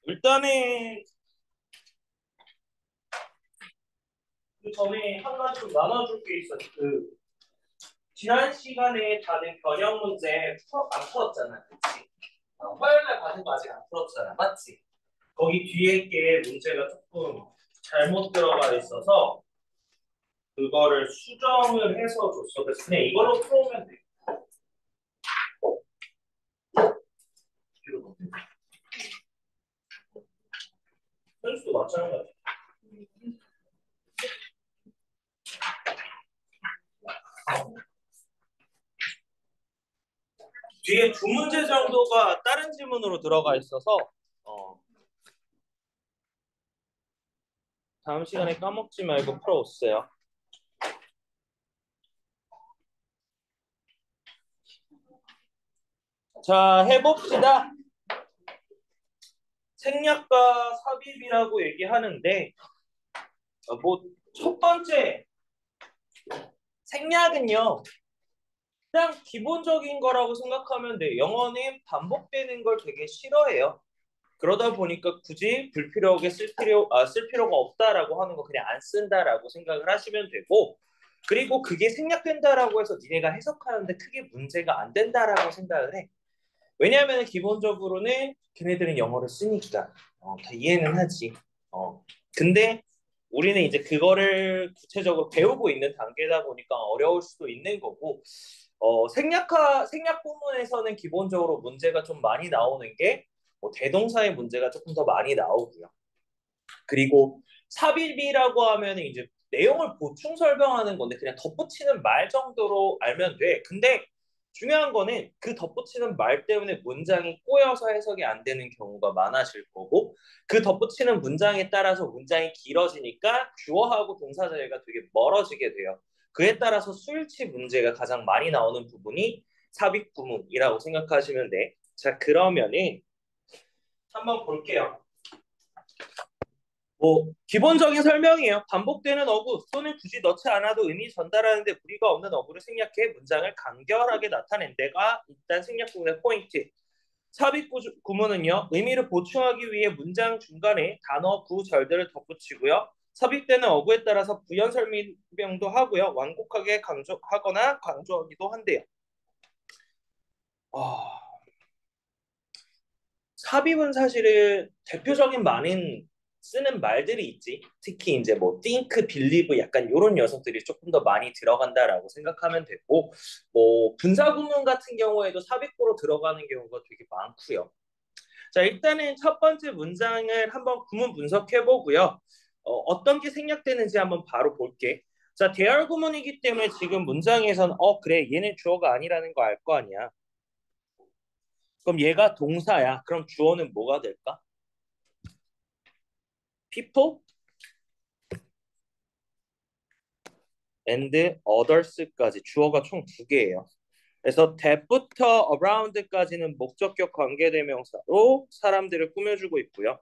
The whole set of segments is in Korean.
일단은 그 전에 한 가지 좀 나눠줄 게 있어. 그 지난 시간에 받은 변형 문제 안 풀었잖아, 그치? 화요일 날 받은 거 아직 안 풀었잖아, 맞지? 거기 뒤에 게 문제가 조금 잘못 들어가 있어서 그거를 수정을 해서 줬어. 그래서 그냥 이걸로 풀어오면 돼. 현수도 마찬가지. 뒤에 두 문제 정도가 다른 지문으로 들어가 있어서 다음 시간에 까먹지 말고 풀어오세요. 자, 해봅시다. 생략과 삽입이라고 얘기하는데 뭐 첫 번째 생략은요. 그냥 기본적인 거라고 생각하면 돼. 영어는 반복되는 걸 되게 싫어해요. 그러다 보니까 굳이 불필요하게 쓸 필요가 없다라고 하는 거 그냥 안 쓴다라고 생각을 하시면 되고, 그리고 그게 생략된다라고 해서 니네가 해석하는데 크게 문제가 안 된다라고 생각을 해. 왜냐하면 기본적으로는 걔네들은 영어를 쓰니까 다 이해는 하지. 근데 우리는 이제 그거를 구체적으로 배우고 있는 단계다 보니까 어려울 수도 있는 거고, 생략 부분에서는 기본적으로 문제가 좀 많이 나오는 게 대동사의 문제가 조금 더 많이 나오고요. 그리고 삽입이라고 하면 이제 내용을 보충 설명하는 건데 그냥 덧붙이는 말 정도로 알면 돼. 근데 중요한 거는 그 덧붙이는 말 때문에 문장이 꼬여서 해석이 안 되는 경우가 많아질 거고, 그 덧붙이는 문장에 따라서 문장이 길어지니까 주어하고 동사 자리가 되게 멀어지게 돼요. 그에 따라서 수일치 문제가 가장 많이 나오는 부분이 삽입 구문이라고 생각하시면 돼. 자, 그러면은 한번 볼게요. 기본적인 설명이에요. 반복되는 어구 또는 굳이 넣지 않아도 의미 전달하는데 무리가 없는 어구를 생략해 문장을 간결하게 나타낸 데가 일단 생략 부분의 포인트. 삽입 구문은요. 의미를 보충하기 위해 문장 중간에 단어, 구, 절들을 덧붙이고요. 삽입되는 어구에 따라서 부연 설명도 하고요. 완곡하게 강조하거나 강조하기도 한대요. 삽입은 사실은 대표적인 많은 쓰는 말들이 있지. 특히 이제 뭐 think, believe 약간 이런 녀석들이 조금 더 많이 들어간다라고 생각하면 되고, 뭐 분사 구문 같은 경우에도 삽입구로 들어가는 경우가 되게 많고요. 자, 일단은 첫 번째 문장을 한번 구문 분석해 보고요. 어떤 게 생략되는지 한번 바로 볼게. 자, 대열 구문이기 때문에 지금 문장에서는 그래 얘는 주어가 아니라는 거 알 거 아니야. 그럼 얘가 동사야. 그럼 주어는 뭐가 될까? people and others까지 주어가 총 두 개예요. 그래서 that부터 around까지는 목적격 관계대명사로 사람들을 꾸며주고 있고요.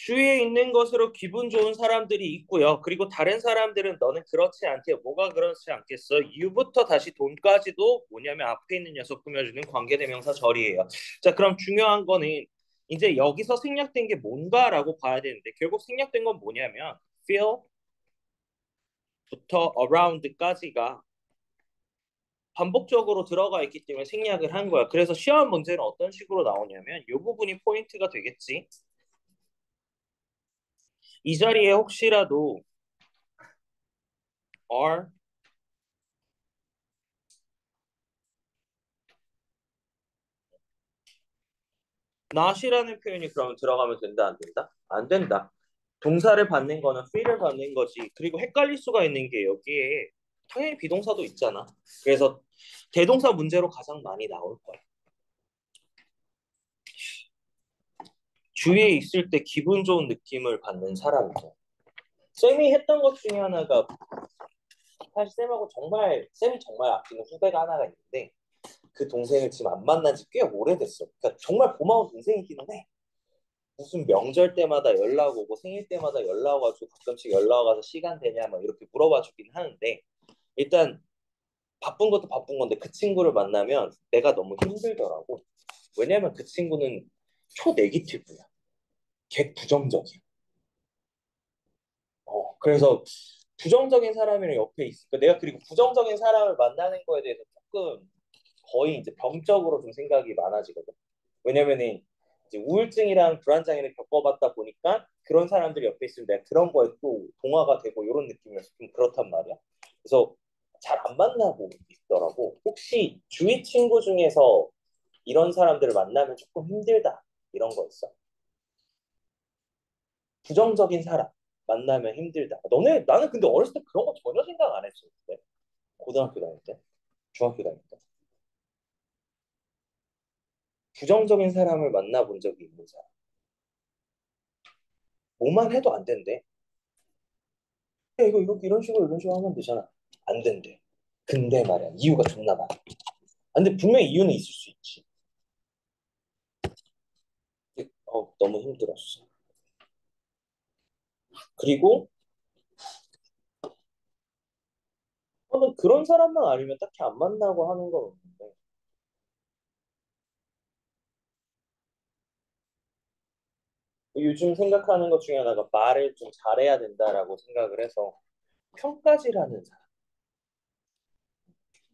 주위에 있는 것으로 기분 좋은 사람들이 있고요. 그리고 다른 사람들은 너는 그렇지 않대. 뭐가 그렇지 않겠어? you부터 다시 돈까지도 뭐냐면 앞에 있는 녀석 꾸며주는 관계대명사 절이에요. 자, 그럼 중요한 거는 이제 여기서 생략된 게 뭔가라고 봐야 되는데 결국 생략된 건 뭐냐면 feel부터 around까지가 반복적으로 들어가 있기 때문에 생략을 한 거야. 그래서 시험 문제는 어떤 식으로 나오냐면 이 부분이 포인트가 되겠지. 이 자리에 혹시라도 are not이라는 표현이 그러면 들어가면 된다, 안 된다? 안 된다. 동사를 받는 거는 feel을 받는 거지. 그리고 헷갈릴 수가 있는 게 여기에 당연히 비동사도 있잖아. 그래서 대동사 문제로 가장 많이 나올 거야. 주위에 있을 때 기분 좋은 느낌을 받는 사람이죠. 쌤이 했던 것 중에 하나가 사실 쌤이 정말 아끼는 후배가 하나가 있는데 그 동생을 지금 안 만난 지 꽤 오래됐어. 그러니까 정말 고마운 동생이기는 해. 무슨 명절 때마다 연락 오고 생일 때마다 연락 와가지고 가끔씩 연락 와서 시간 되냐 막 이렇게 물어봐 주긴 하는데 일단 바쁜 것도 바쁜 건데 그 친구를 만나면 내가 너무 힘들더라고. 왜냐면 그 친구는 초네기티브야. 걔 부정적이야. 그래서 부정적인 사람이랑 옆에 있으니까 내가 그리고 부정적인 사람을 만나는 거에 대해서 조금 거의 이제 병적으로 좀 생각이 많아지거든. 왜냐면은 이제 우울증이랑 불안장애를 겪어봤다 보니까 그런 사람들이 옆에 있으면 내가 그런 거에 또 동화가 되고 이런 느낌이라서 좀 그렇단 말이야. 그래서 잘 안 만나고 있더라고. 혹시 주위 친구 중에서 이런 사람들을 만나면 조금 힘들다 이런 거 있어? 부정적인 사람 만나면 힘들다. 너네 나는 근데 어렸을 때 그런 거 전혀 생각 안 했었는데. 고등학교 다닐 때, 중학교 다닐 때. 부정적인 사람을 만나본 적이 있는 사람. 뭐만 해도 안 된대. 야, 이거 이런 식으로 하면 되잖아. 안 된대. 근데 말이야, 이유가 존나 많아. 근데 분명히 이유는 있을 수 있지. 너무 힘들었어. 그리고 저는 그런 사람만 아니면 딱히 안 만나고 하는 건 없는데 요즘 생각하는 것 중에 하나가 말을 좀 잘해야 된다라고 생각을 해서 평가질하는 사람.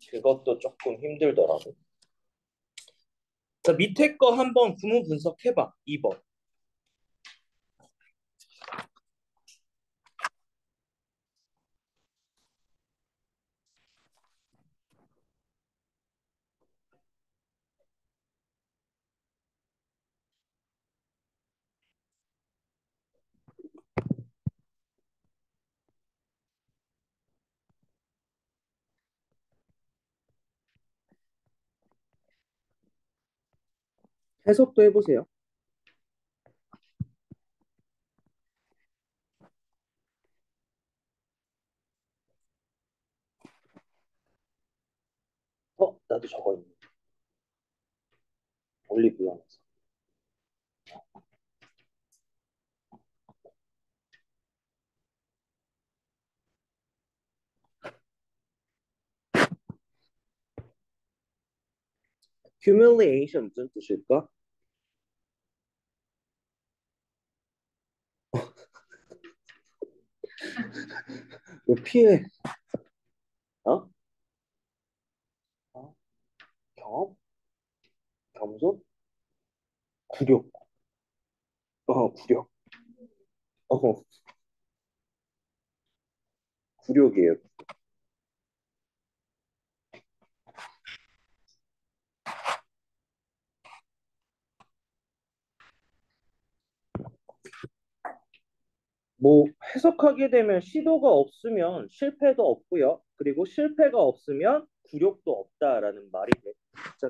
그것도 조금 힘들더라고. 자, 밑에 거 한번 구문 분석해봐. 2번. 해석도 해보세요. 나도 저거 있네. 올리브영에서. humiliation 무슨 뜻일까? 왜 피해? 어? 어? 경험? 겸손? 굴욕. 굴욕. 어, 굴욕이에요. 뭐 해석하게 되면 시도가 없으면 실패도 없고요. 그리고 실패가 없으면 굴욕도 없다라는 말이 돼. 자,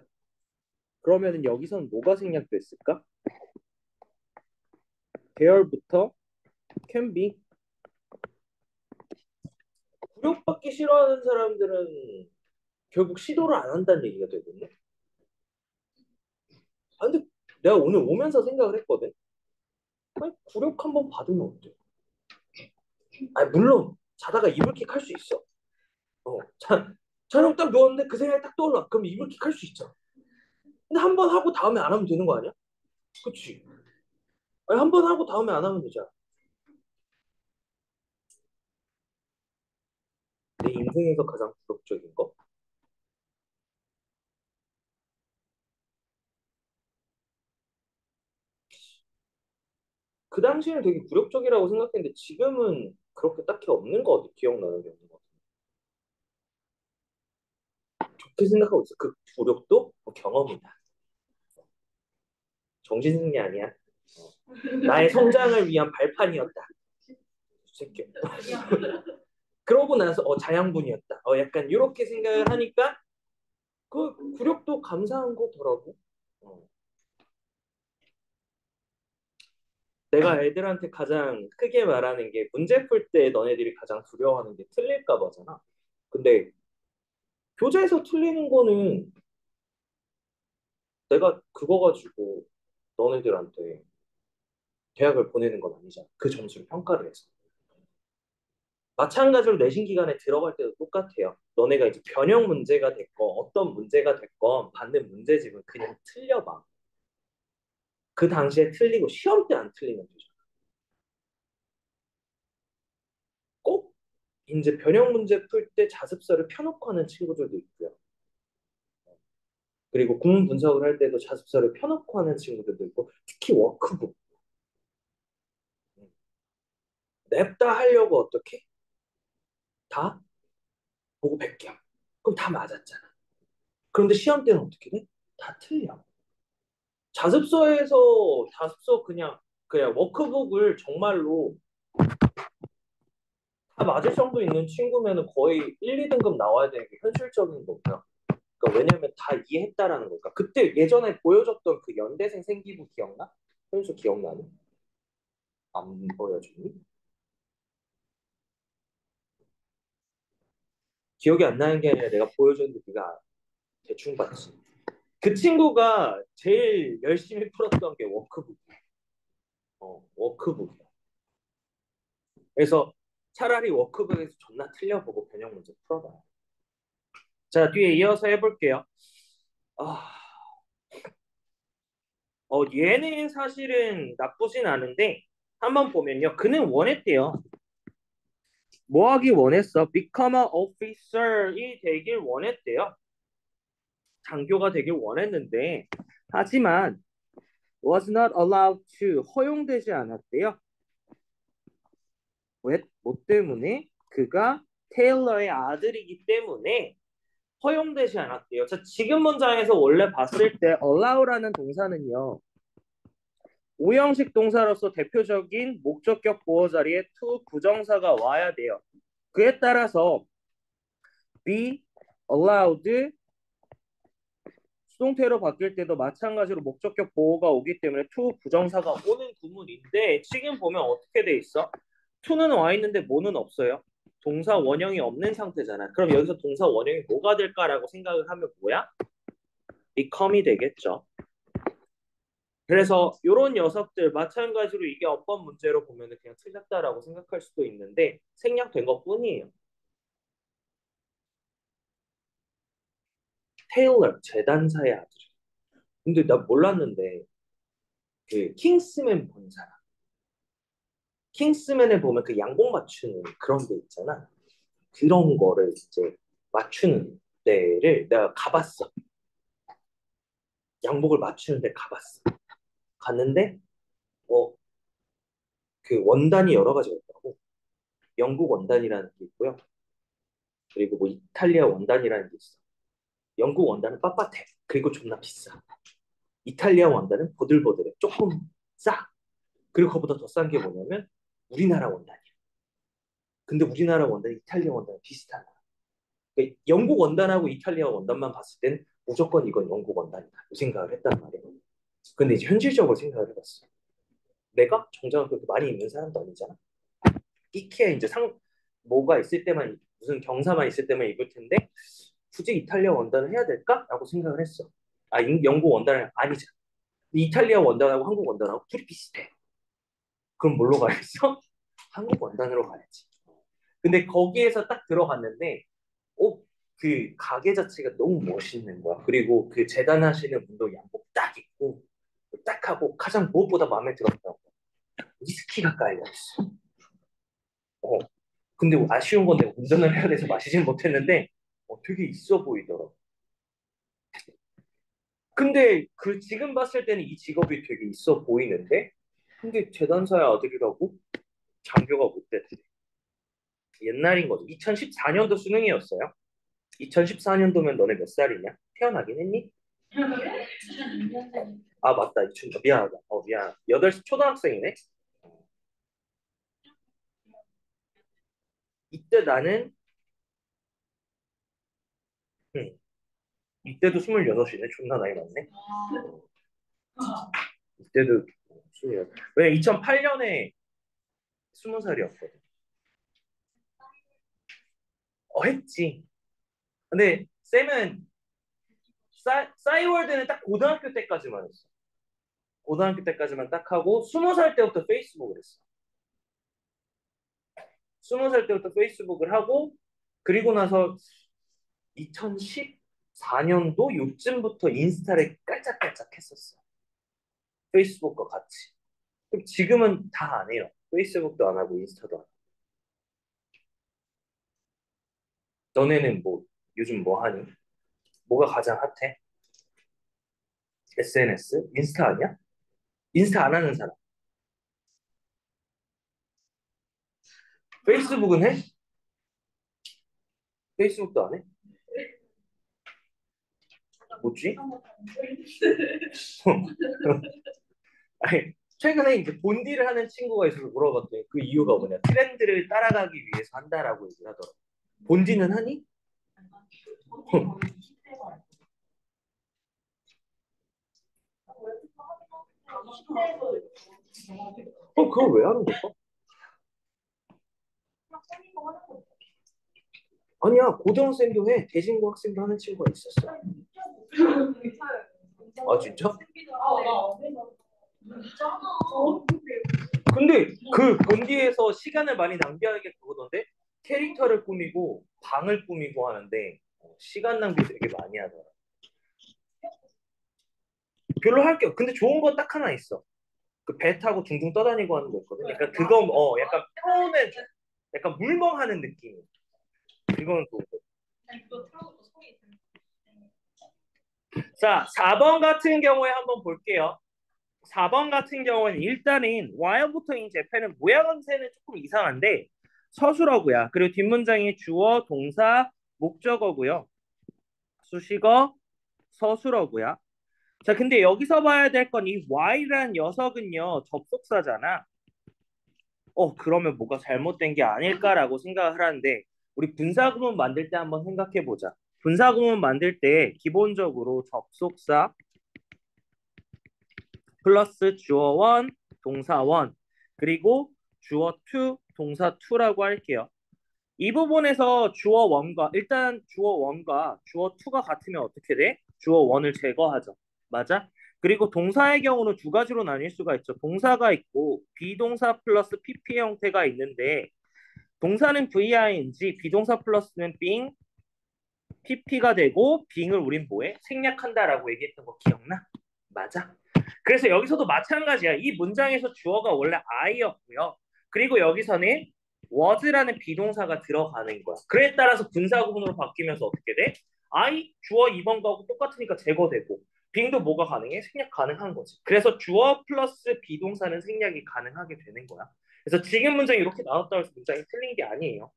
그러면은 여기선 뭐가 생략됐을까? 계열부터 can be. 굴욕받기 싫어하는 사람들은 결국 시도를 안 한다는 얘기가 되거든요. 근데 내가 오늘 오면서 생각을 했거든. 아니, 굴욕 한번 받으면 어때? 아니, 물론 자다가 이불킥 할 수 있어. 저녁 딱 누웠는데 그 생각이 딱 떠올라. 그럼 이불킥 할 수 있잖아. 근데 한 번 하고 다음에 안 하면 되는 거 아니야? 그치? 아니, 한 번 하고 다음에 안 하면 되잖아. 내 인생에서 가장 굴욕적인 거? 그 당시에는 되게 굴욕적이라고 생각했는데 지금은 그렇게 딱히 없는 거 같아. 기억나는 게 없는 거 같아. 좋게 생각하고 있어. 그 굴욕도 경험이다. 정신승리 아니야. 나의 성장을 위한 발판이었다. 새끼. 그러고 나서 자양분이었다. 약간 이렇게 생각을 하니까 그 굴욕도 감사한 거더라고. 어. 내가 애들한테 가장 크게 말하는 게 문제 풀 때 너네들이 가장 두려워하는 게 틀릴까 봐잖아. 근데 교재에서 틀리는 거는 내가 그거 가지고 너네들한테 대학을 보내는 건 아니잖아. 그 점수를 평가를 해서. 마찬가지로 내신 기간에 들어갈 때도 똑같아요. 너네가 이제 변형 문제가 됐건 어떤 문제가 됐건 받는 문제집은 그냥 틀려봐. 그 당시에 틀리고 시험 때 안 틀리면 되죠. 꼭 이제 변형 문제 풀 때 자습서를 펴놓고 하는 친구들도 있고요. 그리고 구문 분석을 할 때도 자습서를 펴놓고 하는 친구들도 있고 특히 워크북 냅다 하려고 어떻게 다 보고 베껴. 그럼 다 맞았잖아. 그런데 시험 때는 어떻게 돼? 다 틀려. 자습서에서 자습서 그냥 워크북을 정말로 다 맞을 정도 있는 친구면은 거의 1, 2등급 나와야 되는 게 현실적인 거고요. 그러니까 왜냐면 다 이해했다라는 거니까. 그때 예전에 보여줬던 그 연대생 생기부 기억나? 현수 기억나니? 안 보여줬니? 기억이 안 나는 게 아니라 내가 보여줬는데 네가 대충 봤지. 그 친구가 제일 열심히 풀었던 게 워크북. 워크북이야. 그래서 차라리 워크북에서 존나 틀려보고 변형 문제 풀어봐. 자, 뒤에 이어서 해볼게요. 아, 얘는 사실은 나쁘진 않은데 한번 보면요. 그는 원했대요. 뭐 하기 원했어? Become an officer이 되길 원했대요. 장교가 되길 원했는데 하지만 was not allowed to 허용되지 않았대요. 왜? 뭐 때문에? 그가 테일러의 아들이기 때문에 허용되지 않았대요. 자, 지금 문장에서 원래 봤을 때 allow라는 동사는요. 오형식 동사로서 대표적인 목적격 보어 자리에 to 부정사가 와야 돼요. 그에 따라서 be allowed 수동태로 바뀔 때도 마찬가지로 목적격 보어가 오기 때문에 to 부정사가 오는 구문인데 지금 보면 어떻게 돼 있어? to는 와 있는데 뭐는 없어요. 동사 원형이 없는 상태잖아. 그럼 여기서 동사 원형이 뭐가 될까라고 생각을 하면 뭐야? become이 되겠죠. 그래서 이런 녀석들 마찬가지로 이게 어떤 문제로 보면 그냥 틀렸다라고 생각할 수도 있는데 생략된 것뿐이에요. 테일러 재단사의 아들. 근데 나 몰랐는데 그 킹스맨 본 사람. 킹스맨에 보면 그 양복 맞추는 그런 데 있잖아. 그런 거를 이제 맞추는 데를 내가 가봤어. 양복을 맞추는 데 가봤어. 갔는데 어, 그 원단이 여러 가지가 있다고. 영국 원단이라는 게 있고요. 그리고 뭐 이탈리아 원단이라는 게 있어. 영국 원단은 빳빳해. 그리고 존나 비싸. 이탈리아 원단은 보들보들해. 조금 싸. 그리고 그거보다 더 싼 게 뭐냐면 우리나라 원단이야. 근데 우리나라 원단이 이탈리아 원단이 비슷하다. 그러니까 영국 원단하고 이탈리아 원단만 봤을 땐 무조건 이건 영국 원단이다. 이 생각을 했단 말이야. 근데 이제 현실적으로 생각을 해봤어. 내가 정장을 그렇게 많이 입는 사람도 아니잖아. 이케아 이제 뭐가 있을 때만 무슨 경사만 있을 때만 입을 텐데 굳이 이탈리아 원단을 해야 될까? 라고 생각을 했어. 영국 원단은 아니잖아. 이탈리아 원단하고 한국 원단하고 둘이 비슷해. 그럼 뭘로 가야겠어? 한국 원단으로 가야지. 근데 거기에서 딱 들어갔는데, 어, 그 가게 자체가 너무 멋있는 거야. 그리고 그 재단하시는 분도 양복 딱 입고, 딱 하고 가장 무엇보다 마음에 들었다고. 위스키가 깔려있어. 어. 근데 아쉬운 건 내가 운전을 해야 돼서 마시진 못했는데, 되게 있어 보이더라고. 근데 그 지금 봤을 때는 이 직업이 되게 있어 보이는데, 근데 재단사의 아들이라고 장교가 못 됐대. 옛날인 거죠. 2014년도 수능이었어요. 2014년도면 너네 몇 살이냐? 태어나긴 했니? 아, 맞다. 미안하다. 미안. 8시 초등학생이네? 이때 나는, 응, 이때도 26이네. 존나 나이 많네. 이때도 26. 왜 2008년에 20살이었거든. 했지. 근데 쌤은 싸이월드는 딱 고등학교 때까지만 했어. 고등학교 때까지만 딱 하고 20살 때부터 페이스북을 했어. 20살 때부터 페이스북을 하고 그리고 나서 2014년도 요쯤부터 인스타를 깔짝깔짝 했었어. 페이스북과 같이. 그럼 지금은 다 안 해요. 페이스북도 안 하고 인스타도 안 하고. 너네는 뭐 요즘 뭐 하니? 뭐가 가장 핫해? SNS? 인스타 아니야? 인스타 안 하는 사람. 페이스북은 해? 페이스북도 안 해? 뭐지? 아니, 최근에 이제 본디를 하는 친구가 있어서 물어봤더니 그 이유가 뭐냐? 트렌드를 따라가기 위해서 한다라고 얘기를 하더라고. 본디는 하니? 그걸 왜 하는 걸까? 아니야, 고등학생도 해. 대진고 학생도 하는 친구가 있었어. 아, 진짜? 근데 그 본디에서 시간을 많이 낭비하는 게 그거던데? 캐릭터를 꾸미고 방을 꾸미고 하는데 시간 낭비 되게 많이 하더라. 별로 할 게 없. 근데 좋은 건 딱 하나 있어. 그 배 타고 둥둥 떠다니고 하는 거 있거든. 약간 그거 약간 표현을 약간 물멍하는 느낌. 그건 또. 자, 4번 같은 경우에 한번 볼게요. 4번 같은 경우는 일단은 while부터 in Japan은 모양새는 조금 이상한데 서술어고요. 그리고 뒷문장이 주어, 동사, 목적어고요. 수식어, 서술어고요. 자, 근데 여기서 봐야 될 건 이 Y라는 녀석은요 접속사잖아. 그러면 뭐가 잘못된 게 아닐까라고 생각을 하는데 우리 분사구문 만들 때 한번 생각해 보자. 분사구문 만들 때 기본적으로 접속사 플러스 주어 원, 동사 원, 그리고 주어 투, 동사 투라고 할게요. 이 부분에서 주어 원과 일단 주어 원과 주어 투가 같으면 어떻게 돼? 주어 원을 제거하죠. 맞아? 그리고 동사의 경우는 두 가지로 나뉠 수가 있죠. 동사가 있고 비동사 플러스 PP 형태가 있는데 동사는 VING, 비동사 플러스는 being, PP가 되고 being을 우린 뭐해? 생략한다라고 얘기했던 거 기억나? 맞아? 그래서 여기서도 마찬가지야. 이 문장에서 주어가 원래 I였고요. 그리고 여기서는 was라는 비동사가 들어가는 거야. 그에 따라서 분사구문으로 바뀌면서 어떻게 돼? I, 주어 2번 거하고 똑같으니까 제거되고 being도 뭐가 가능해? 생략 가능한 거지. 그래서 주어 플러스 비동사는 생략이 가능하게 되는 거야. 그래서 지금 문장이 이렇게 나왔다고 해서 문장이 틀린 게 아니에요.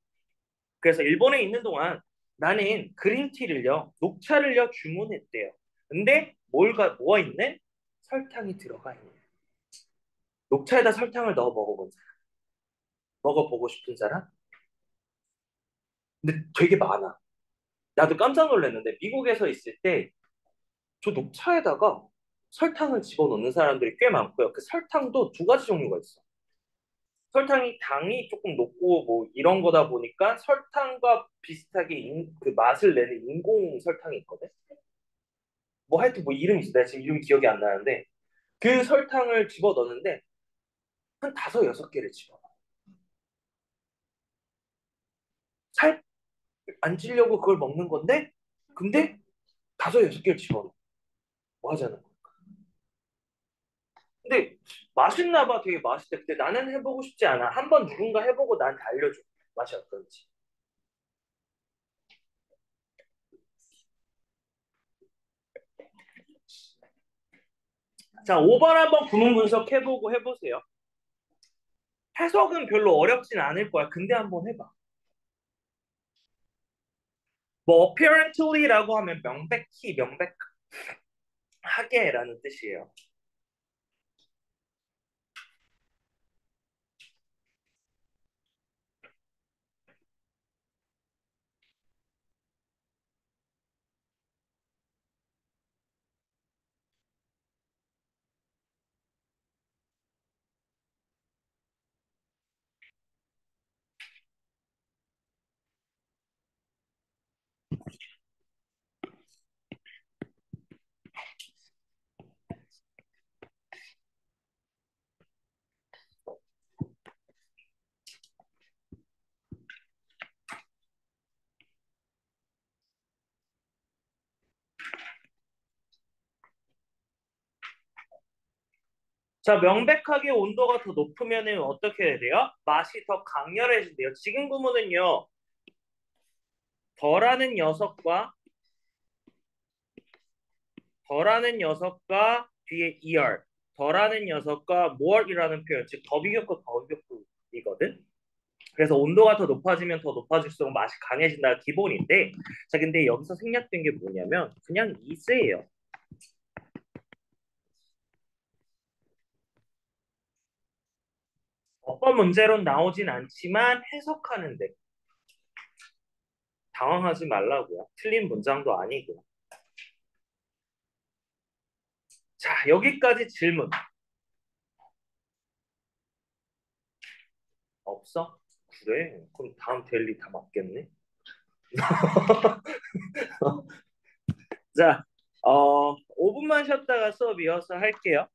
그래서 일본에 있는 동안 나는 그린티를요, 녹차를요 주문했대요. 근데 뭐가 있는? 설탕이 들어가 있는. 녹차에다 설탕을 넣어 먹어본 사람. 먹어보고 싶은 사람? 근데 되게 많아. 나도 깜짝 놀랐는데 미국에서 있을 때 저 녹차에다가 설탕을 집어넣는 사람들이 꽤 많고요. 그 설탕도 두 가지 종류가 있어. 설탕이 당이 조금 높고 뭐 이런 거다 보니까 설탕과 비슷하게 그 맛을 내는 인공 설탕이 있거든. 뭐 하여튼 뭐 이름이 있어. 내가 지금 이름이 기억이 안 나는데 그 설탕을 집어 넣는데 한 다섯 여섯 개를 집어. 살 안 찌려고 그걸 먹는 건데 근데 다섯 여섯 개를 집어 넣어. 뭐 하자는 거야. 근데 맛있나 봐. 되게 맛있대. 근데 나는 해보고 싶지 않아. 한번 누군가 해보고 나한테 알려줘. 맛이 어떤지. 자, 5번 한번 구문 분석해보고 해보세요. 해석은 별로 어렵진 않을 거야. 근데 한번 해봐. 뭐 apparently라고 하면 명백히 명백하게라는 뜻이에요. 자, 명백하게 온도가 더 높으면은 어떻게 돼요? 맛이 더 강렬해진대요. 지금 구문은요. 더라는 녀석과 뒤에 er 더라는 녀석과 more이라는 표현, 즉 더비격과 더비격이거든. 그래서 온도가 더 높아지면 더 높아질수록 맛이 강해진다가 기본인데, 자 근데 여기서 생략된 게 뭐냐면 그냥 is예요. 어떤 문제로 나오진 않지만 해석하는데 당황하지 말라고요. 틀린 문장도 아니고. 자, 여기까지 질문 없어? 그래? 그럼 다음 델리 다 맞겠네. 자, 5분만 쉬었다가 수업 이어서 할게요.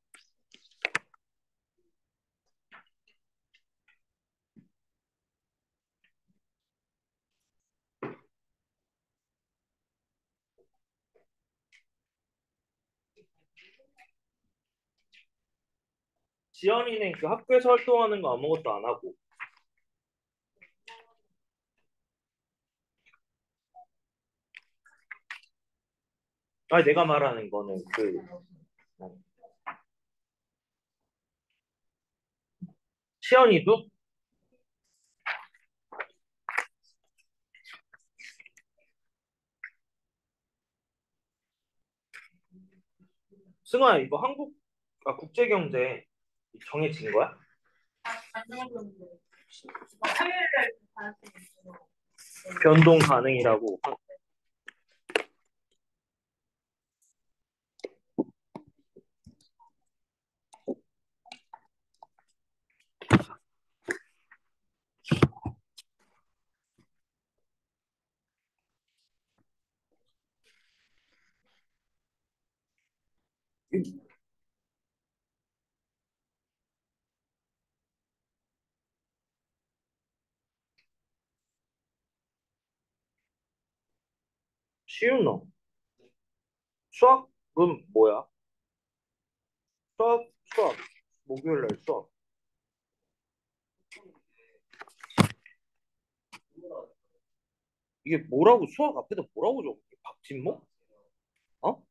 지연이는 그 학교에서 활동하는 거 아무것도 안 하고. 아니, 내가 말하는 거는 시연이도. 승아, 이거 국제경제 정해진 거야? 변동 가능이라고. 쉬운 너. 수학은 뭐야? 수학. 목요일 날 수학. 이게 뭐라고 수학 앞에다 뭐라고 적어? 박진모? 어?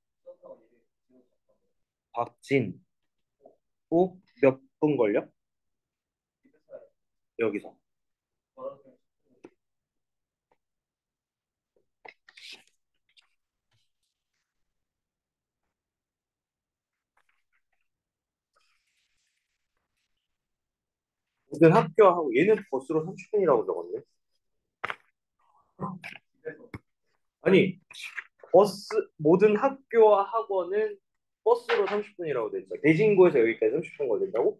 박진호 몇 분 걸려? 여기서. 모든 학교하고 얘는 버스로 30분이라고 적었네. 아니, 모든 학교와 학원은 버스로 30분이라고 돼 있어. 대진구에서 여기까지 30분 걸린다고?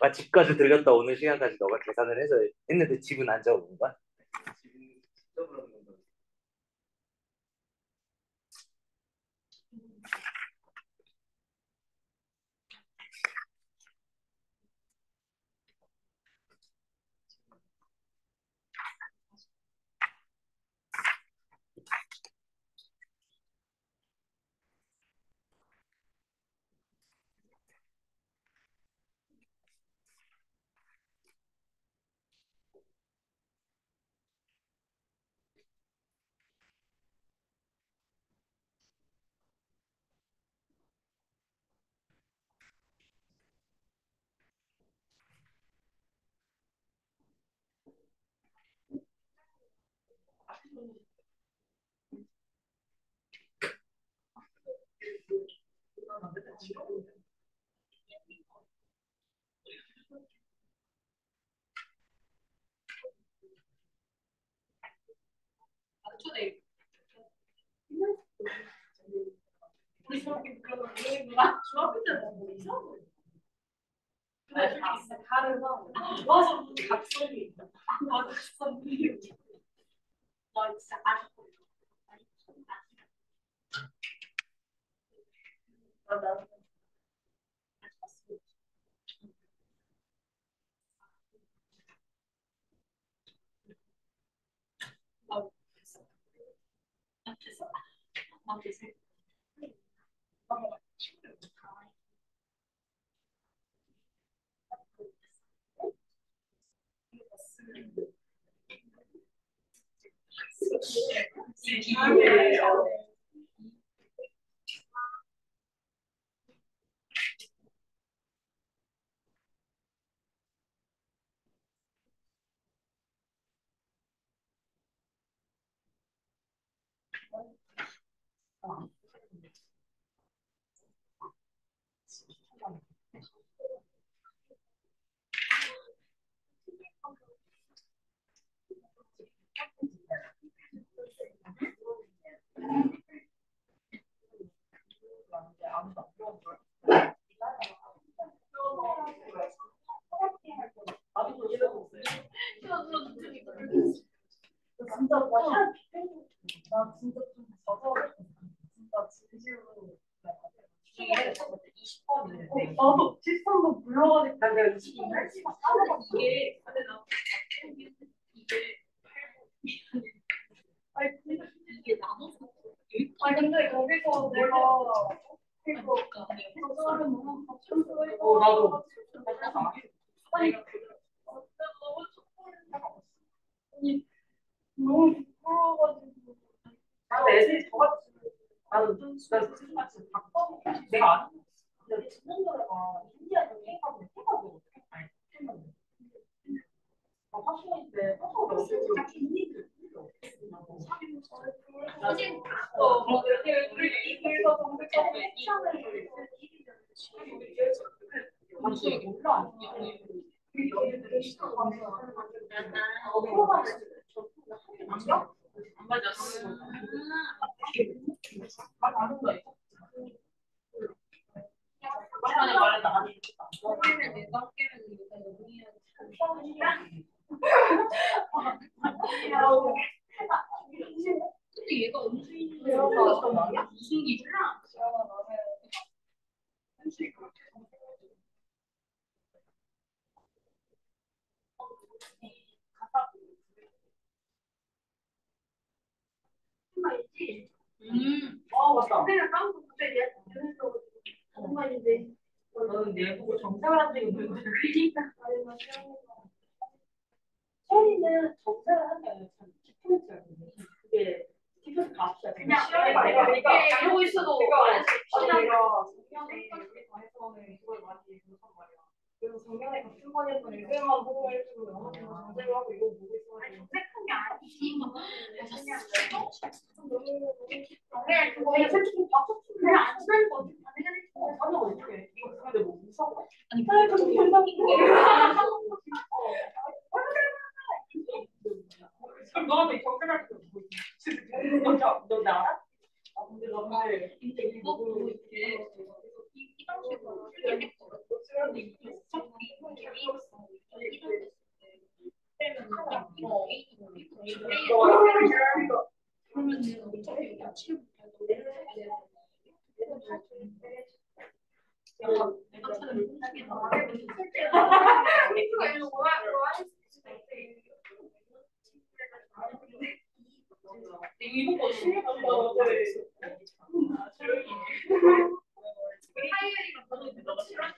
아, 집까지 들렸다 오는 시간까지 너가 계산을 해서 했는데 집은 안 적은 거야? 나도 13번 불러가지고 내가 20번 이게 아니 근데 이게 나눠서 아니 근데 거기서 내가 이거 나도 아니 너무 부끄러워가지고 나도 애들이 저같이 나는 크리스마스 바꿔 내가 아는 근데 듣는 노래가 인디아에서 케이팝을 해가지고 어떻게 알지? 확실히 때 확실히 어떻게 인디를 사진 봤어. 그래서 검색하고 액션을 완전 몰라. 안 맞았어. 말 안 한다. 말하는 말은 안 해. 머리를 내가 함께하는 이유가 여기야. 근데 얘가 음수인이야. 무슨 기준이야? 맞다. 내가 까먹고 갑자기 정말인데. 너는 내 보고 정색을 한 적이 없는 거야. 그러니까. 시연이는 정색을 한 게 아니라 참 키포인트였는데 그게 키포인트 값이야. 그냥 내가 이러고 있어도 내가 작년에 우리 반에서는 그걸 많이 배웠단 말이야. 그래서 작년에 같은 반에서 애들만 보고 해주고 영어도 정색을 하고 이거 보고 있어가지고 정색한 게 아니지. 그냥 그거 솔직히 박수 치면 안 친한 거 어떻게 반응을 전혀 어떻게 이거 근데 뭐 무서워? 아니 그래도 굉장히 그럼 너는 경찰할 때 뭐 너 알아? 아 근데 너는 이거 보고 이렇게 이 방식으로 했거든. 그런데 이게 그러면은 어차피 여기 아침에 내가 찾은 분량이 이거 신기하다. 하이웨이가 너는 너가 싫어하는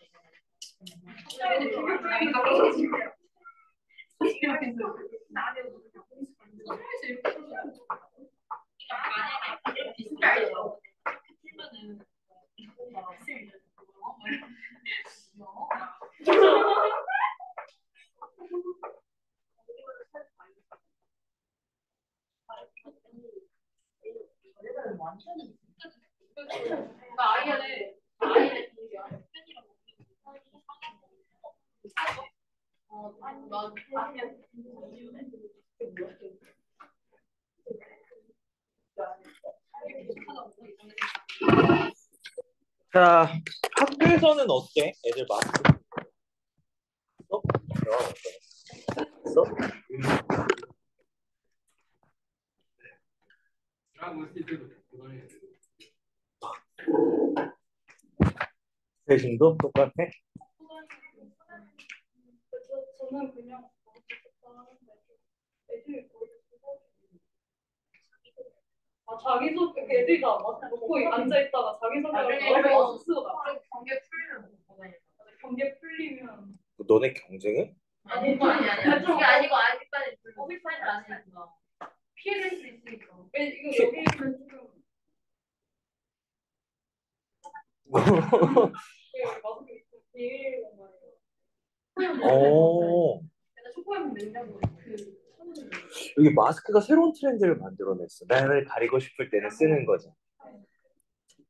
자, 학교에서는 어때? 애들 많이 어? 대신도 똑같아? 저는 그냥 애들이 자기소개 애들이 다 놓고 앉아있다가 자기소개를 와서 쓰고 나 경계 풀리면 너네 경쟁해? 아니, 그거 아니야. 그게 아니고 아직까지 오비파인을 안 했구나. 피해갈 수 있으니까. 이거 여기 있는 조금 마스크 비밀 공간이에요. 오, 초코에는 냉장고 여기 마스크가 새로운 트렌드를 만들어냈어. 나를 가리고 싶을 때는 쓰는 거지.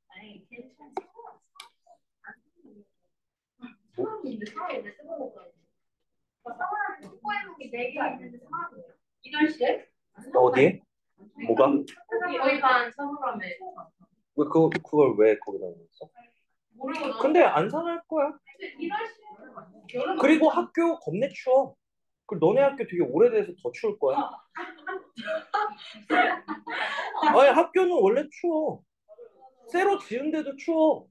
아니 괜찮아. 사람인데 사람이 왜 쓰는 거야? 사람 초코에는 4개 있는데 사람이야. 이럴 시에? 어디에? 뭐가? 거의 반 선물함에. 그걸 왜 거기다 넣었어? 모르고 근데 안 상할 거야. 이럴 시에? 그리고 학교 겁내 추워. 그리고 너네 학교 되게 오래돼서 더 추울 거야. 아니, 학교는 원래 추워. 새로 지은데도 추워.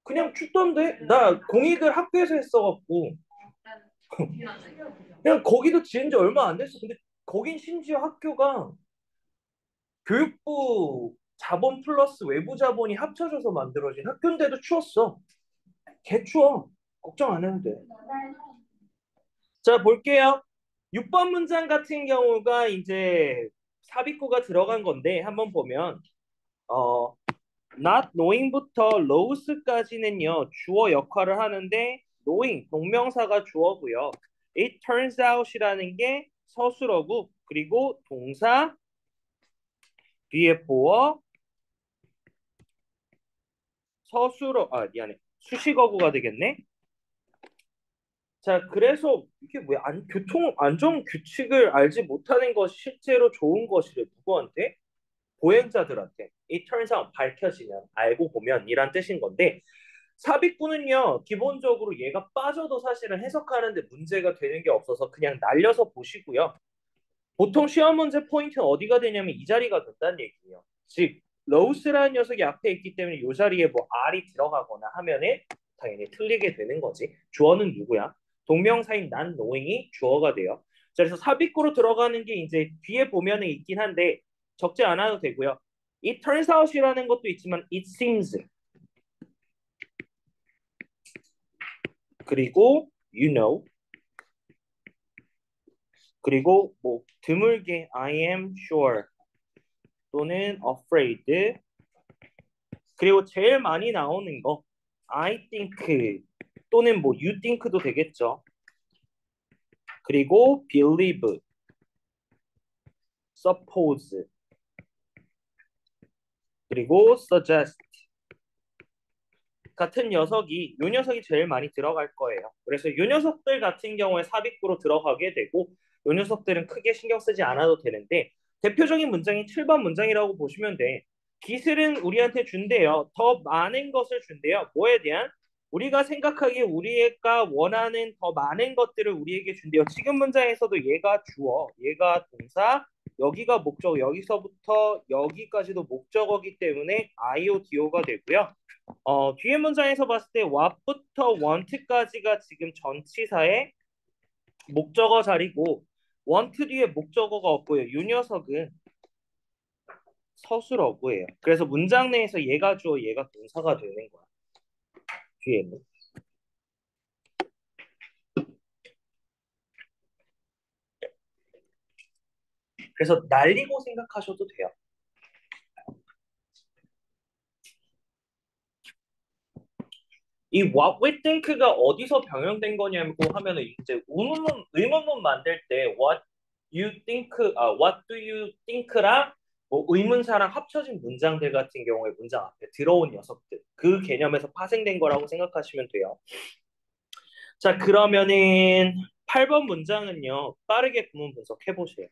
그냥 춥던데? 나 공익을 학교에서 했어갖고. 그냥 거기도 지은 지 얼마 안 됐어. 근데 거긴 심지어 학교가 교육부 자본 플러스 외부 자본이 합쳐져서 만들어진 학교인데도 추웠어. 개 추워. 걱정 안 해도 돼. 자, 볼게요. 6번 문장 같은 경우가 이제 삽입구가 들어간 건데 한번 보면 어, not knowing부터 lows까지는요 주어 역할을 하는데 knowing 동명사가 주어고요. it turns out이라는 게 서술어고 그리고 동사 뒤에 보어 서술어 미안해 수식어구가 되겠네. 자, 그래서 이게 왜 교통 안전 규칙을 알지 못하는 것이 실제로 좋은 것이래 누구한테? 보행자들한테. It turns out 밝혀지면 알고 보면 이란 뜻인 건데 삽입구는요 기본적으로 얘가 빠져도 사실은 해석하는데 문제가 되는 게 없어서 그냥 날려서 보시고요. 보통 시험 문제 포인트는 어디가 되냐면 이 자리가 된다는 얘기예요. 즉 로우스라는 녀석이 앞에 있기 때문에 이 자리에 뭐 R이 들어가거나 하면은 당연히 틀리게 되는 거지. 주어는 누구야? 동명사인 not knowing이 주어가 돼요. 자, 그래서 삽입구로 들어가는 게 이제 뒤에 보면은 있긴 한데 적지 않아도 되고요. It turns out이라는 것도 있지만 it seems 그리고 you know 그리고 뭐 드물게 I am sure 또는 afraid 그리고 제일 많이 나오는 거 I think 또는 뭐 you think도 되겠죠. 그리고 believe, suppose 그리고 suggest 같은 녀석이 요 녀석이 제일 많이 들어갈 거예요. 그래서 요 녀석들 같은 경우에 삽입구로 들어가게 되고 요 녀석들은 크게 신경 쓰지 않아도 되는데 대표적인 문장이 7번 문장이라고 보시면 돼. 기술은 우리한테 준대요. 더 많은 것을 준대요. 뭐에 대한? 우리가 생각하기에 우리가 원하는 더 많은 것들을 우리에게 준대요. 지금 문장에서도 얘가 주어, 얘가 동사, 여기가 목적, 여기서부터 여기까지도 목적어기 때문에 IODO가 되고요. 뒤에 문장에서 봤을 때 what부터 want까지가 지금 전치사의 목적어 자리고 want 뒤에 목적어가 없고요. 이 녀석은 서술어구예요. 그래서 문장 내에서 얘가 주어 얘가 동사가 되는 거야. 뒤에는. 그래서 날리고 생각하셔도 돼요. 이 what we think가 어디서 병행된 거냐고 하면은 이제 의문문 만들 때 what do you think랑 뭐 의문사랑 합쳐진 문장들 같은 경우에 문장 앞에 들어온 녀석들 그 개념에서 파생된 거라고 생각하시면 돼요. 자, 그러면은 8번 문장은요 빠르게 구문 분석해 보세요.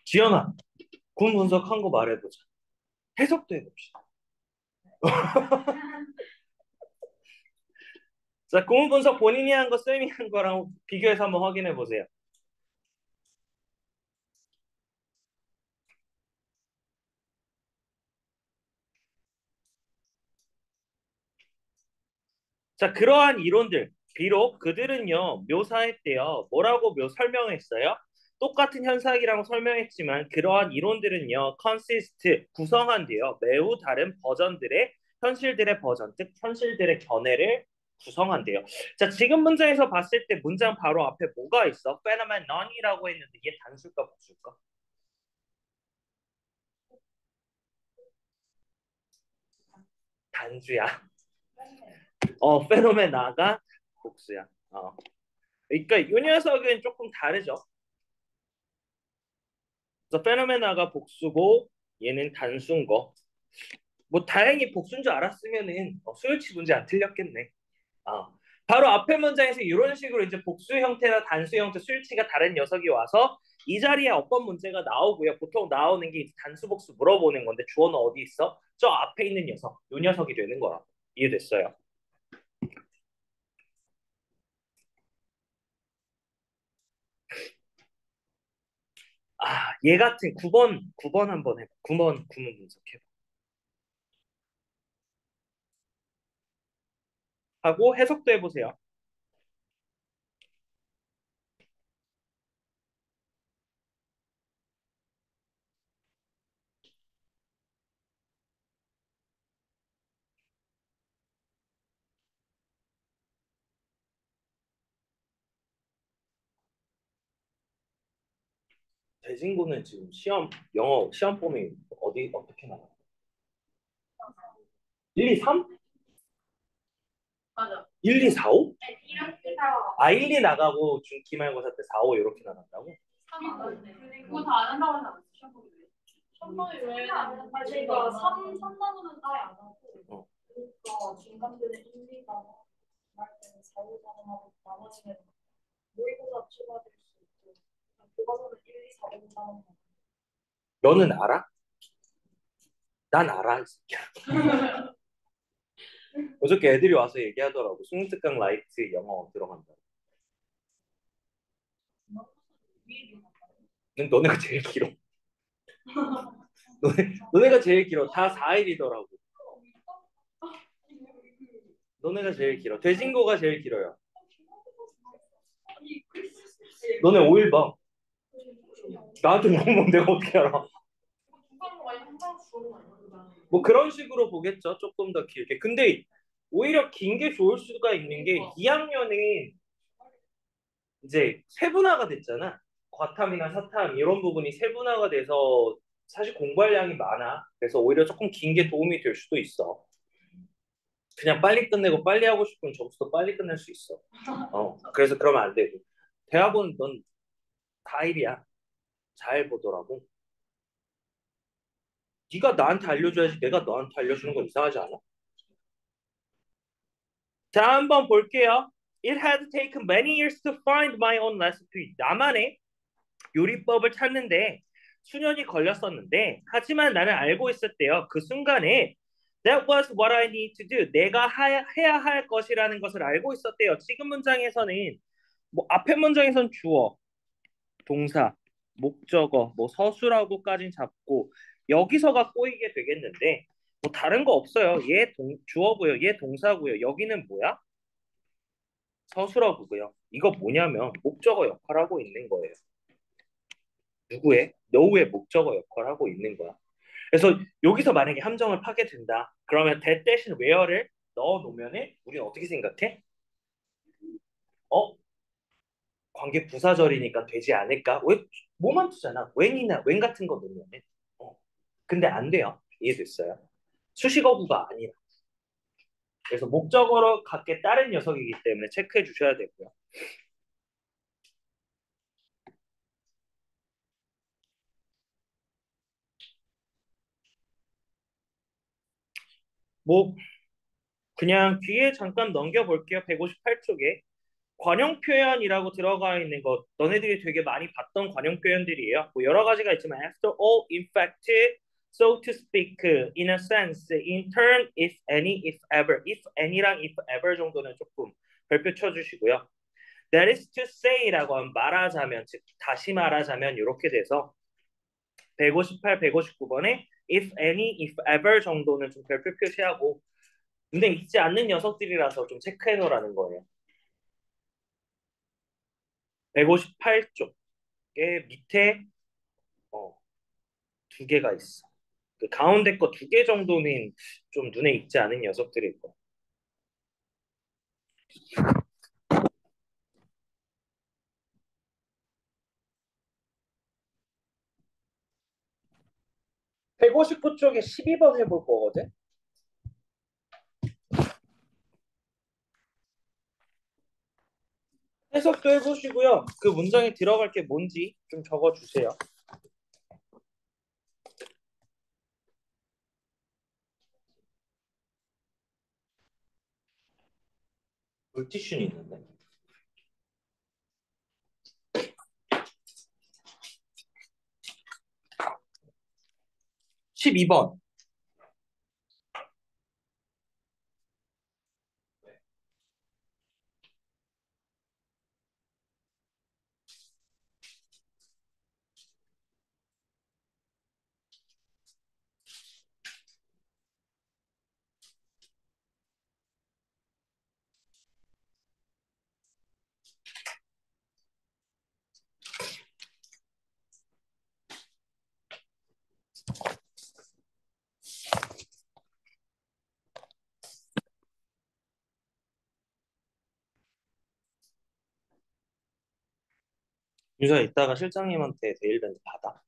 지연아, 군 분석한 거 말해보자. 해석도 해봅시다. 자, 군 분석 본인이 한 거, 쌤이 한 거랑 비교해서 한번 확인해 보세요. 자, 그러한 이론들, 비록 그들은요, 묘사했대요. 뭐라고 설명했어요? 똑같은 현상이라고 설명했지만, 그러한 이론들은요, consist, 구성한대요. 매우 다른 버전들의, 현실들의 버전, 즉, 현실들의 견해를 구성한대요. 자, 지금 문장에서 봤을 때 문장 바로 앞에 뭐가 있어? phenomenon이라고 했는데, 이게 단수일까, 복수일까? 단수야. 페노메나가 복수야. 그러니까 이 녀석은 조금 다르죠. 그래서 페노메나가 복수고 얘는 단수인 거. 뭐 다행히 복수인 줄 알았으면은 수요치 문제 안 틀렸겠네. 어. 바로 앞에 문장에서 이런 식으로 이제 복수 형태나 단수 형태 수요치가 다른 녀석이 와서 이 자리에 어떤 문제가 나오고요. 보통 나오는 게 단수 복수 물어보는 건데 주어는 어디 있어? 저 앞에 있는 녀석. 요 녀석이 되는 거라. 이해됐어요? 얘 같은 9번 한번 해봐. 9번 구문 분석해봐. 하고 해석도 해보세요. 대진고는 지금 영어 시험 범위 어디, 어떻게 나와? 1, 2, 3? 맞아. 1, 2, 4, 5? 네, 1학기가 1, 2 나가고 중 기말고사 때 4, 5 이렇게 나간다고? 3 나왔는데 그거 다 안 한다고 하지 않았어? 시험 보기 위해. 천만이 왜 그러니까 3단원은 아예 안 하고 그러니까 중간고는 1, 2가 할 때는 4, 5단원하고 나머지는 모의고사 추가될 수 있고 교과서는 1, 2, 4, 5단원 너는 알아? 난 알아. 어저께 애들이 와서 얘기하더라고. 수능특강 라이트 영어 들어간다고. 근데 너네가 제일 길어. 너네가 제일 길어. 다 4일이더라고. 너네가 제일 길어. 대진고가 제일 길어요. 너네 5일 봐. 나한테 물어보면 내가 어떻게 알아? 뭐 그런 식으로 보겠죠. 조금 더 길게. 근데 오히려 긴 게 좋을 수가 있는 게 2학년은 이제 세분화가 됐잖아. 과탐이나 사탐 이런 부분이 세분화가 돼서 사실 공부할 양이 많아. 그래서 오히려 조금 긴 게 도움이 될 수도 있어. 그냥 빨리 끝내고 빨리 하고 싶으면 점수도 빨리 끝낼 수 있어. 그래서 그러면 안 되고. 대학원 넌 다일이야. 잘 보더라고. 네가 나한테 알려줘야지 내가 너한테 알려주는 건 이상하지 않아? 자, 한번 볼게요. It had taken many years to find my own recipe. 나만의 요리법을 찾는데 수년이 걸렸었는데 하지만 나는 알고 있었대요. 그 순간에 That was what I need to do. 내가 해야 할 것이라는 것을 알고 있었대요. 지금 문장에서는 뭐 앞에 문장에선 주어, 동사, 목적어, 뭐 서술하고까진 잡고 여기서가 꼬이게 되겠는데 뭐 다른 거 없어요. 주어고요. 얘 동사고요. 여기는 뭐야? 서술어고요. 이거 뭐냐면 목적어 역할을 하고 있는 거예요. 누구의? 너의 목적어 역할을 하고 있는 거야. 그래서 여기서 만약에 함정을 파게 된다. 그러면 that 대신 where를 넣어 놓으면은 우리는 어떻게 생각해? 어? 관계 부사절이니까 되지 않을까? 왜 뭐만 두잖아. when 같은 거 넣으면은. 어. 근데 안 돼요. 이해됐어요? 수식어구가 아니라. 그래서 목적어로 갖게 따른 녀석이기 때문에 체크해 주셔야 되고요. 뭐 그냥 뒤에 잠깐 넘겨볼게요. 158쪽에. 관용 표현이라고 들어가 있는 것, 너네들이 되게 많이 봤던 관용 표현들이에요. 뭐 여러 가지가 있지만 after all, in fact, so to speak, in a sense, in turn, if any, if ever. if any랑 if ever 정도는 조금 별표 쳐주시고요. That is to say라고 하면 말하자면, 즉 다시 말하자면 이렇게 돼서 158, 159번에 if any, if ever 정도는 좀 별표 표시하고 근데 있지 않는 녀석들이라서 좀 체크해 놓으라는 거예요. 158쪽에 밑에 어, 두 개가 있어. 그 가운데 거 두 개 정도는 좀 눈에 익지 않은 녀석들일 거야. 159쪽에 12번 해볼 거거든. 해석도 해보시고요. 그 문장에 들어갈 게 뭔지 좀 적어주세요. 물티슈는 있는데. 12번. 유서 이따가 실장님한테 데일밴드 받아.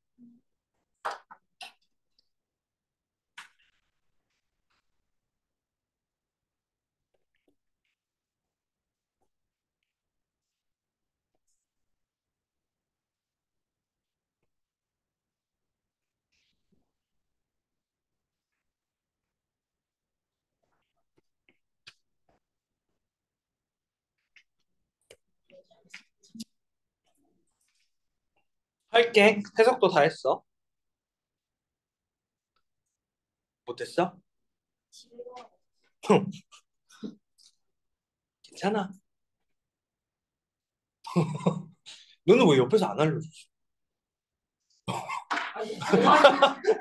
할게. 해석도 다 했어. 못했어? 괜찮아. 너는 왜 옆에서 안 알려줬어?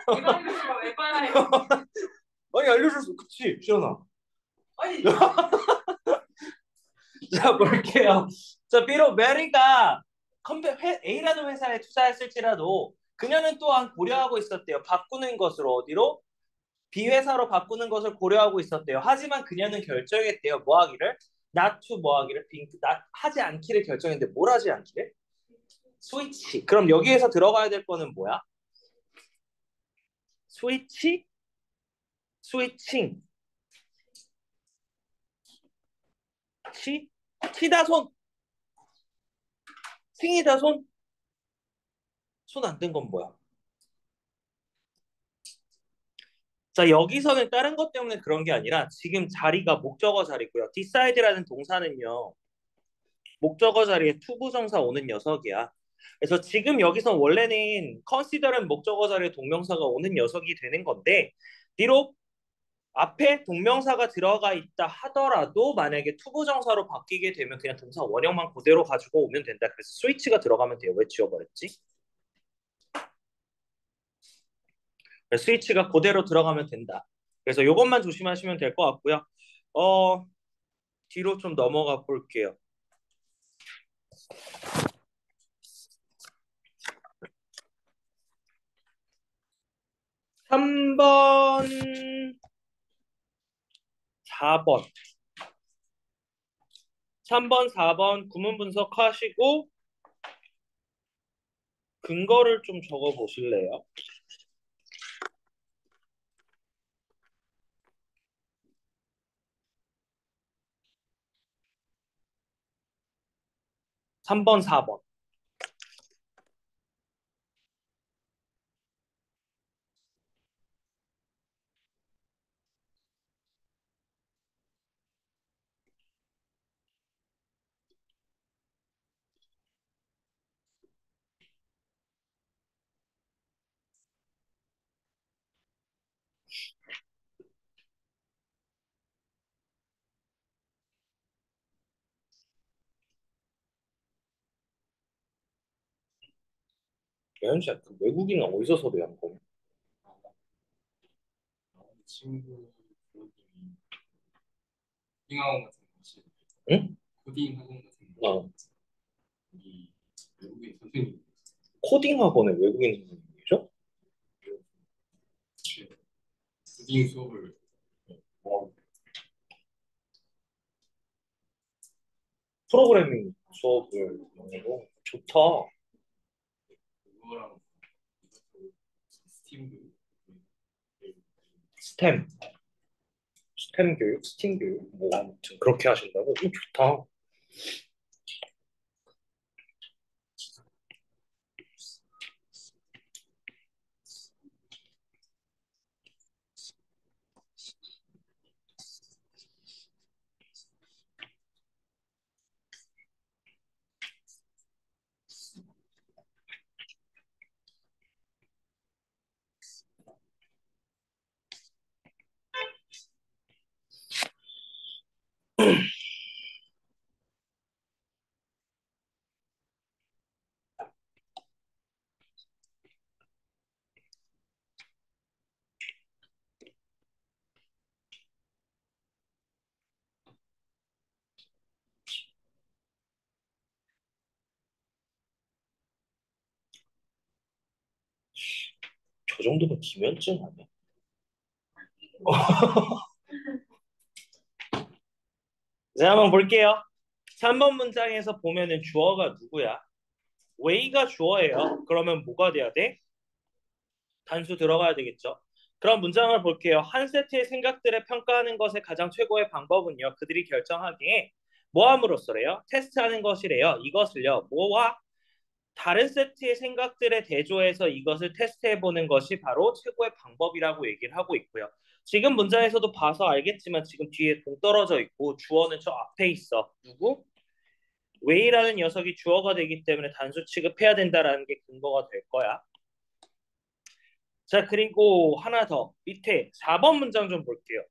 이거 왜 빨라요? 아니 알려줬어. 그치, 시연아. 아니, 자, 볼게요. 자, 비록 메리가 A라는 회사에 투자했을지라도 그녀는 또한 고려하고 있었대요. 바꾸는 것으로 어디로? B 회사로 바꾸는 것을 고려하고 있었대요. 하지만 그녀는 결정했대요. 뭐 하기를? Not to 뭐 하기를? not 하지 않기를 결정했는데 뭘 하지 않기를? 스위치. 그럼 여기에서 들어가야 될 거는 뭐야? 스위치? 스위칭. 치? 치다 손. 칭이다 손. 손 안 뗀 건 뭐야? 자, 여기서는 다른 것 때문에 그런 게 아니라 지금 자리가 목적어 자리고요. decide라는 동사는요. 목적어 자리에 투부정사 오는 녀석이야. 그래서 지금 여기서 원래는 consider은 목적어 자리에 동명사가 오는 녀석이 되는 건데 비록 앞에 동명사가 들어가 있다 하더라도 만약에 투부정사로 바뀌게 되면 그냥 동사 원형만 그대로 가지고 오면 된다. 그래서 스위치가 들어가면 돼요. 왜 지워버렸지? 스위치가 그대로 들어가면 된다. 그래서 이것만 조심하시면 될 것 같고요. 어, 뒤로 좀 넘어가 볼게요. 3번, 4번. 3번, 4번 구문 분석하시고 근거를 좀 적어 보실래요? 3번, 4번. 현지야, 그 외국인은 어디서 섭외한 거야? 친구 부모님이 코딩 학원 같은 거 하시는 응? 코딩 학원 같은 거 어, 여기 외국인 선생님 코딩 학원에 외국인 선생님이죠? 코딩 수업을 어, 프로그래밍 수업을 하고 좋다. 그거랑 이것도 스팀도 스템, 스템 교육, 스팀 교육, 뭐 아무튼 그렇게 하신다고? 좋다. 저 정도면 기면증 아니야? 자, 한번 볼게요. 3번 문장에서 보면은 주어가 누구야? way가 주어예요. 그러면 뭐가 돼야 돼? 단수 들어가야 되겠죠. 그럼 문장을 볼게요. 한 세트의 생각들을 평가하는 것의 가장 최고의 방법은요. 그들이 결정하기에 뭐 함으로써래요? 테스트하는 것이래요. 이것을요. 뭐와 다른 세트의 생각들에 대조해서 이것을 테스트해보는 것이 바로 최고의 방법이라고 얘기를 하고 있고요. 지금 문장에서도 봐서 알겠지만 지금 뒤에 동떨어져 있고 주어는 저 앞에 있어. 누구? 왜이라는 녀석이 주어가 되기 때문에 단수 취급해야 된다라는 게 근거가 될 거야. 자, 그리고 하나 더 밑에 4번 문장 좀 볼게요.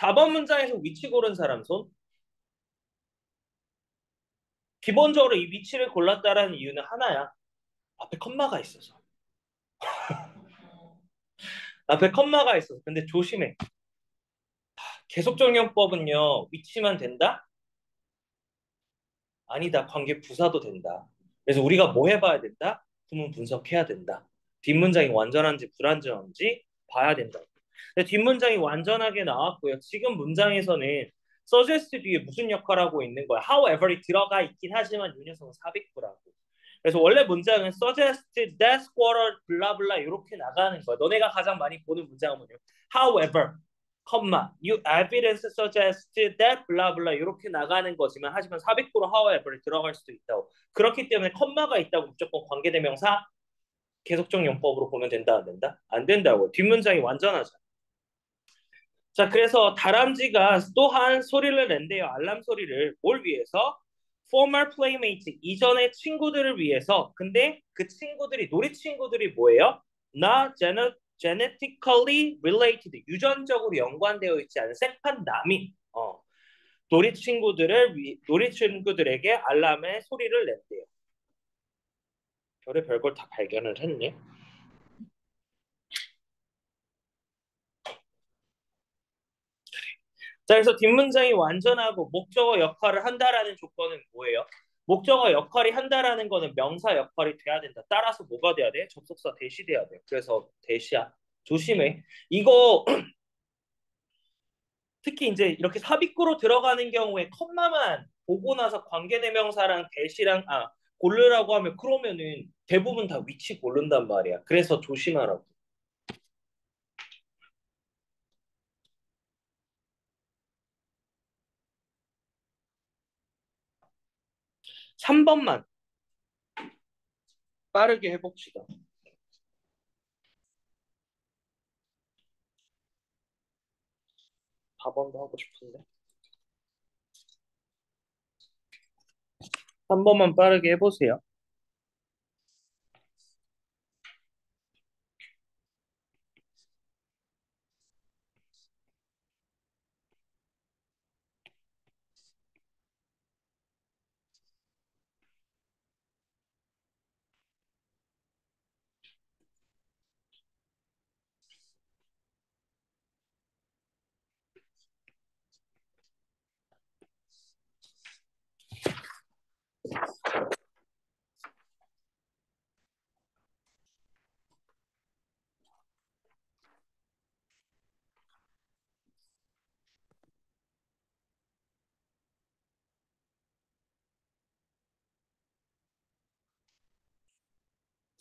4번 문장에서 위치 고른 사람 손. 기본적으로 이 위치를 골랐다라는 이유는 하나야. 앞에 컴마가 있어서. 앞에 컴마가 있어서. 근데 조심해. 계속정형법은요. 위치만 된다? 아니다. 관계 부사도 된다. 그래서 우리가 뭐 해봐야 된다? 부문 분석해야 된다. 뒷문장이 완전한지 불완전한지 봐야 된다. 근데 뒷문장이 완전하게 나왔고요. 지금 문장에서는 suggest 뒤에 무슨 역할을 하고 있는 거야? however이 들어가 있긴 하지만 이 녀석은 삽입구라고. 그래서 원래 문장은 suggest that squatter 블라블라 이렇게 나가는 거야. 너네가 가장 많이 보는 문장은 뭐냐? however, you evidence suggests that 블라블라 이렇게 나가는 거지만 하지만 삽입구로 however이 들어갈 수도 있다고. 그렇기 때문에 컴마가 있다고 무조건 관계대명사 계속적 용법으로 보면 된다 안 된다? 안 된다고. 뒷문장이 완전하죠. 자, 그래서 다람쥐가 또한 소리를 낸대요. 알람 소리를. 뭘 위해서? former playmate, 이전의 친구들을 위해서. 근데 그 친구들이, 놀이 친구들이 뭐예요? not genetically related, 유전적으로 연관되어 있지 않은 생판 남이. 놀이 친구들에게 알람의 소리를 낸대요. 별의 별걸 다 발견을 했네. 자, 그래서 뒷문장이 완전하고 목적어 역할을 한다라는 조건은 뭐예요? 목적어 역할이 한다라는 거는 명사 역할이 돼야 된다. 따라서 뭐가 돼야 돼? 접속사 대시돼야 돼. 그래서 대시야. 조심해. 이거 특히 이제 이렇게 삽입구로 들어가는 경우에 컴마만 보고 나서 관계대명사랑 대시랑 고르라고 하면 그러면은 대부분 다 위치 고른단 말이야. 그래서 조심하라고. 3번만 빠르게 해봅시다. 4번도 하고 싶은데. 3번만 빠르게 해보세요.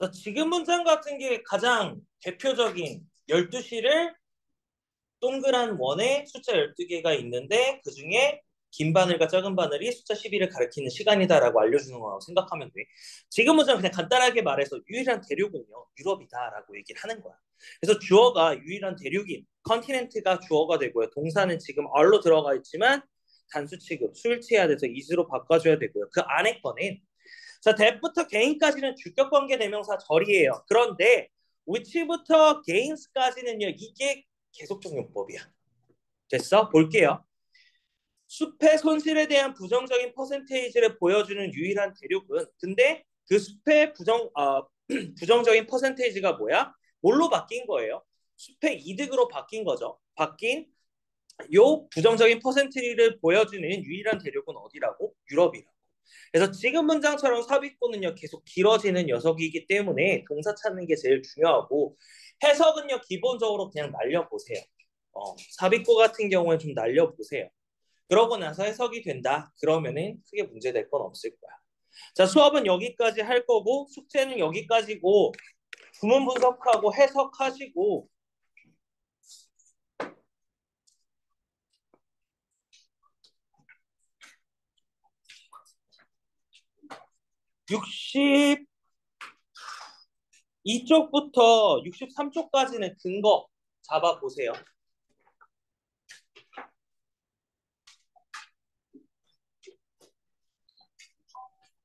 자, 지금 문장 같은 게 가장 대표적인 12시를 동그란 원에 숫자 12개가 있는데 그중에 긴 바늘과 작은 바늘이 숫자 12를 가리키는 시간이다라고 알려주는 거라고 생각하면 돼. 지금 문장 그냥 간단하게 말해서 유일한 대륙은요 유럽이다라고 얘기를 하는 거야. 그래서 주어가 유일한 대륙인 컨티넨트가 주어가 되고요. 동사는 지금 are로 들어가 있지만 단수 취급, 수일치해야 돼서 is로 바꿔줘야 되고요. 그 안에 거는 자, that부터 gain까지는 주격 관계 대명사 절이에요. 그런데 which부터 gains까지는요 이게 계속적 용법이야. 됐어? 볼게요. 숲의 손실에 대한 부정적인 퍼센테이지를 보여주는 유일한 대륙은 근데 그 숲의 부정적인 퍼센테이지가 뭐야? 뭘로 바뀐 거예요? 숲의 이득으로 바뀐 거죠. 바뀐 요 부정적인 퍼센테이지를 보여주는 유일한 대륙은 어디라고? 유럽이라고. 그래서 지금 문장처럼 삽입구는요 계속 길어지는 녀석이기 때문에 동사 찾는 게 제일 중요하고 해석은요 기본적으로 그냥 날려보세요. 삽입구 같은 경우는 좀 날려보세요. 그러고 나서 해석이 된다. 그러면은 크게 문제될 건 없을 거야. 자, 수업은 여기까지 할 거고 숙제는 여기까지고 구문 분석하고 해석하시고 62쪽부터 63쪽까지는 근거 잡아보세요.